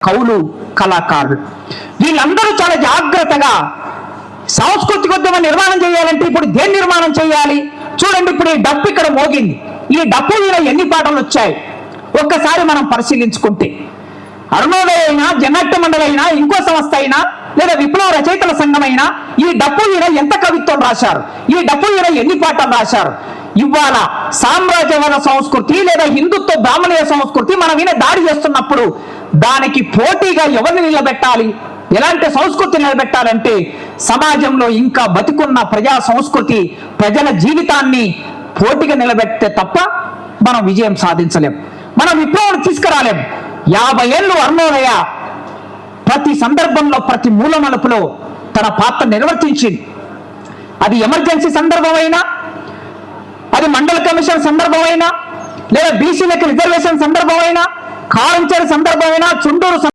కవులు, కళాకారులు వీళ్ళందరూ చాలా జాగ్రత్తగా సాంస్కృతికోద్యమ నిర్మాణం చేయాలంటే ఇప్పుడు దేని నిర్మాణం చేయాలి చూడండి. ఇప్పుడు ఈ డప్పు ఇక్కడ మోగింది, ఈ డప్పు మీద ఎన్ని పాటలు వచ్చాయి ఒక్కసారి మనం పరిశీలించుకుంటే, అరుణోదయ అయినా, జననాట్య మండలి అయినా, ఇంకో సంస్థ అయినా, లేదా విప్లవ రచయితల సంఘం అయినా ఈ డప్పు మీద ఎంత కవిత్వం రాశారు, ఈ డప్పు మీద ఎన్ని పాటలు రాశారు. ఇవాళ సామ్రాజ్యవాద సంస్కృతి లేదా హిందుత్వ బ్రాహ్మణీయ సంస్కృతి మన మీద దాడి చేస్తున్నప్పుడు దానికి పోటీగా ఎవరిని నిలబెట్టాలి, ఎలాంటి సంస్కృతి నిలబెట్టాలంటే సమాజంలో ఇంకా బతికున్న ప్రజా సంస్కృతి, ప్రజల జీవితాన్ని పోటీగా నిలబెడితే తప్ప మనం విజయం సాధించలేం, మనం విప్లవం తీసుకురాలేం. 50 ఏళ్ళు అరుణోదయ ప్రతి సందర్భంలో, ప్రతి మూల మలుపులో తన పాత్ర నిర్వర్తించింది. అది ఎమర్జెన్సీ సందర్భమైనా, అది మండల కమిషన్ సందర్భమైనా, లేదా బీసీలకు రిజర్వేషన్ సందర్భమైనా, కారంచేరి సందర్భమైనా, చుండూరు